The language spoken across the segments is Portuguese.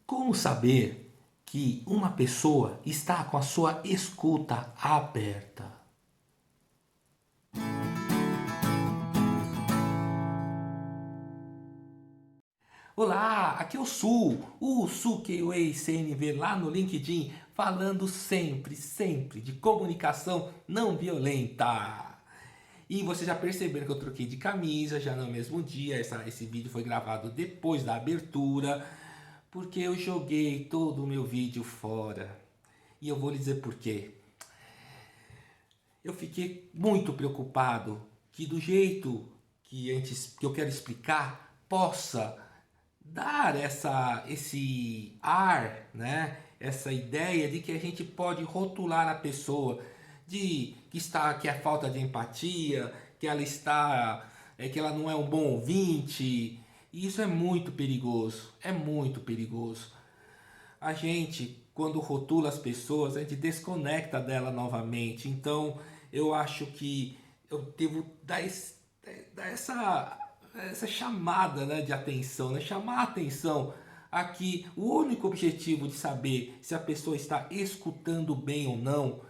Como saber que uma pessoa está com a sua escuta aberta? Olá, aqui é o Sukeiwei CNV lá no LinkedIn, falando sempre de comunicação não violenta. E vocês já perceberam que eu troquei de camisa já no mesmo dia. Esse vídeo foi gravado depois da abertura, porque eu joguei todo o meu vídeo fora. E eu vou lhe dizer por quê. Eu fiquei muito preocupado que do jeito que eu quero explicar possa dar esse ar, né? Essa ideia de que a gente pode rotular a pessoa de que é falta de empatia, que ela está que ela não é um bom ouvinte. E isso é muito perigoso, é muito perigoso. A gente, quando rotula as pessoas, a gente desconecta dela novamente. Então, eu acho que eu devo dar essa chamada, né, de atenção, né? Chamar a atenção aqui. O único objetivo de saber se a pessoa está escutando bem ou não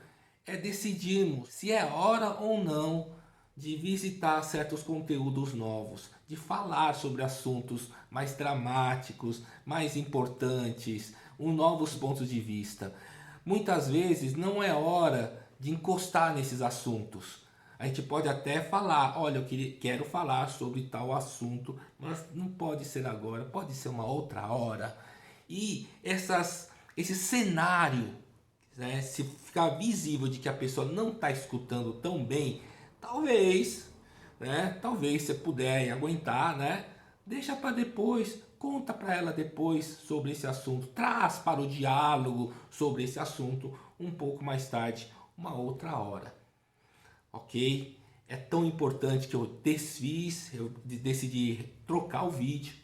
é decidirmos se é hora ou não de visitar certos conteúdos novos, de falar sobre assuntos mais dramáticos, mais importantes, novos pontos de vista. Muitas vezes não é hora de encostar nesses assuntos. A gente pode até falar, olha, quero falar sobre tal assunto, mas não pode ser agora, pode ser uma outra hora. E esse cenário, né, se ficar visível de que a pessoa não está escutando tão bem, talvez, né, talvez você puder aguentar, né, deixa para depois, conta para ela depois sobre esse assunto, traz para o diálogo sobre esse assunto um pouco mais tarde, uma outra hora, ok? É tão importante que eu desfiz, eu decidi trocar o vídeo,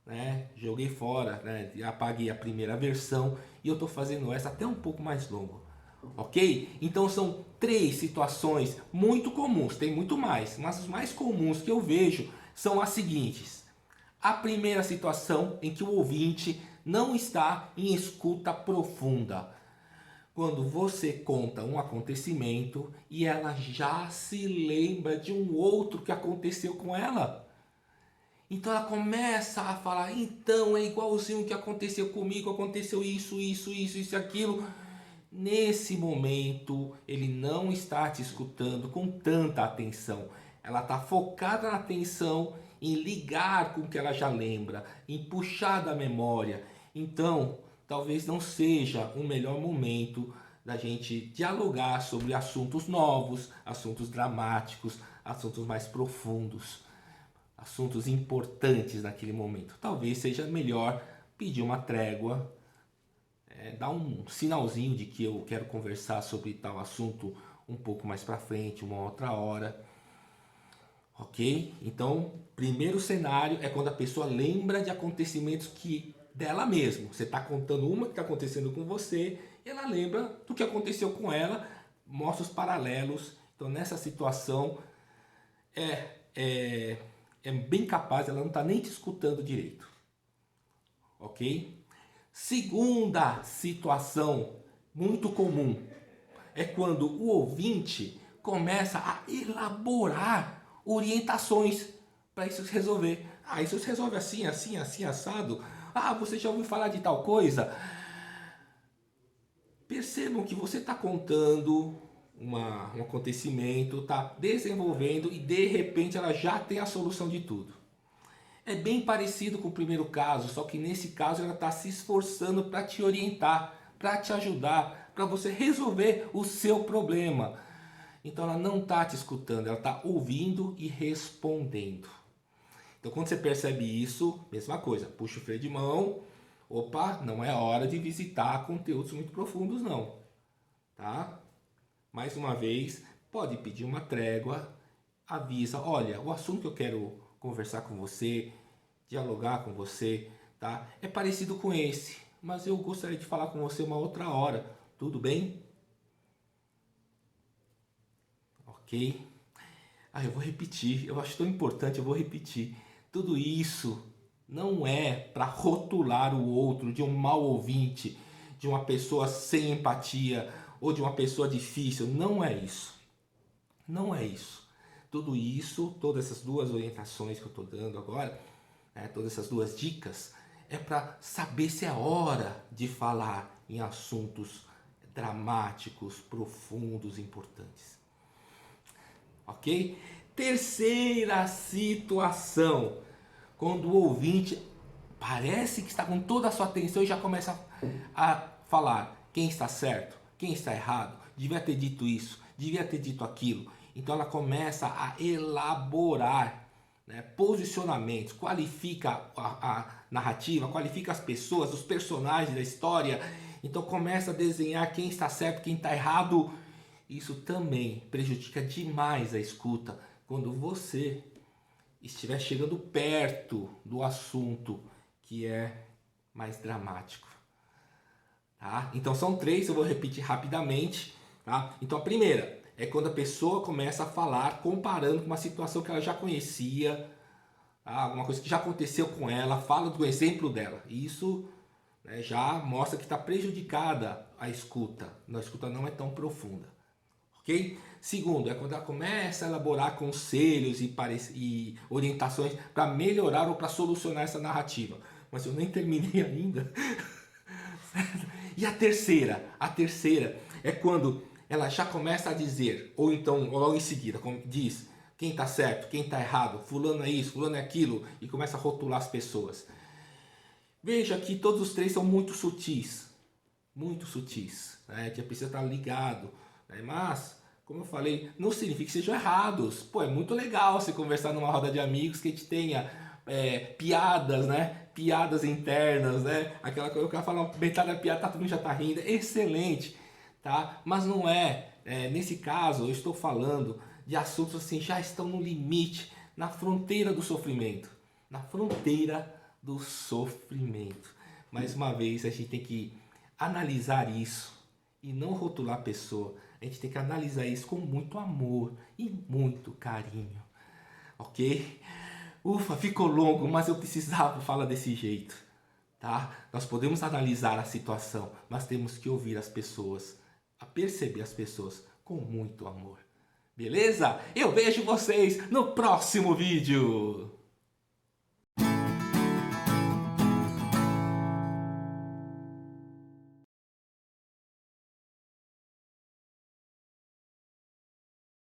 né? Joguei fora, né? Apaguei a primeira versão e eu estou fazendo essa até um pouco mais longo, ok? Então são três situações muito comuns, tem muito mais, mas as mais comuns que eu vejo são as seguintes. A primeira situação em que o ouvinte não está em escuta profunda. Quando você conta um acontecimento e ela já se lembra de um outro que aconteceu com ela. Então ela começa a falar, então é igualzinho o que aconteceu comigo, aconteceu isso e aquilo. Nesse momento ele não está te escutando com tanta atenção. Ela está focada na atenção em ligar com o que ela já lembra, em puxar da memória. Então talvez não seja o melhor momento da gente dialogar sobre assuntos novos, assuntos dramáticos, assuntos mais profundos, assuntos importantes naquele momento. Talvez seja melhor pedir uma trégua, dar um sinalzinho de que eu quero conversar sobre tal assunto um pouco mais para frente, uma outra hora. Ok? Então, primeiro cenário é quando a pessoa lembra de acontecimentos que dela mesma. Você está contando uma que está acontecendo com você e ela lembra do que aconteceu com ela, mostra os paralelos. Então, nessa situação, é, é, é bem capaz, ela não está nem te escutando direito. Ok? Segunda situação muito comum é quando o ouvinte começa a elaborar orientações para isso se resolver. Ah, isso se resolve assim, assado. Ah, você já ouviu falar de tal coisa? Percebam que você está contando um acontecimento, está desenvolvendo e de repente ela já tem a solução de tudo. É bem parecido com o primeiro caso, só que nesse caso ela está se esforçando para te orientar, para te ajudar, para você resolver o seu problema. Então ela não está te escutando, ela está ouvindo e respondendo. Então quando você percebe isso, mesma coisa, puxa o freio de mão. Opa, não é hora de visitar conteúdos muito profundos não, tá? Mais uma vez, pode pedir uma trégua, avisa, olha, o assunto que eu quero conversar com você, dialogar com você, tá? É parecido com esse, mas eu gostaria de falar com você uma outra hora, tudo bem? Ok? Ah, eu vou repetir, eu acho tão importante, eu vou repetir. Tudo isso, não é para rotular o outro de um mau ouvinte, de uma pessoa sem empatia ou de uma pessoa difícil. Não é isso. Não é isso. Tudo isso, todas essas duas orientações que eu estou dando agora, né, todas essas duas dicas, é para saber se é hora de falar em assuntos dramáticos, profundos, importantes. Ok? Terceira situação, quando o ouvinte parece que está com toda a sua atenção e já começa a falar quem está certo, quem está errado, devia ter dito isso, devia ter dito aquilo. Então ela começa a elaborar, né, posicionamentos, qualifica a narrativa, qualifica as pessoas, os personagens da história. Então começa a desenhar quem está certo, quem está errado. Isso também prejudica demais a escuta quando você estiver chegando perto do assunto que é mais dramático. Tá? Então são três, eu vou repetir rapidamente. Tá? Então a primeira é quando a pessoa começa a falar comparando com uma situação que ela já conhecia, tá? Alguma coisa que já aconteceu com ela, fala do exemplo dela. Isso, né, já mostra que está prejudicada a escuta não é tão profunda. Ok? Segundo, é quando ela começa a elaborar conselhos e orientações para melhorar ou para solucionar essa narrativa. Mas eu nem terminei ainda. E a terceira é quando ela já começa a dizer, ou então logo em seguida diz quem está certo, quem está errado, fulano é isso, fulano é aquilo, e começa a rotular as pessoas. Veja que todos os três são muito sutis, né? A gente precisa estar ligado, né? Mas, como eu falei, não significa que sejam errados. Pô, é muito legal você conversar numa roda de amigos que a gente tenha piadas, né? Piadas internas, né? Aquela coisa, o cara fala metade da piada, todo mundo já tá rindo, excelente, tá? Mas não nesse caso eu estou falando de assuntos assim, já estão no limite, na fronteira do sofrimento, na fronteira do sofrimento. Mais uma vez, a gente tem que analisar isso e não rotular a pessoa. A gente tem que analisar isso com muito amor e muito carinho, ok? Ufa, ficou longo, mas eu precisava falar desse jeito, tá? Nós podemos analisar a situação, mas temos que ouvir as pessoas, a perceber as pessoas com muito amor. Beleza? Eu vejo vocês no próximo vídeo!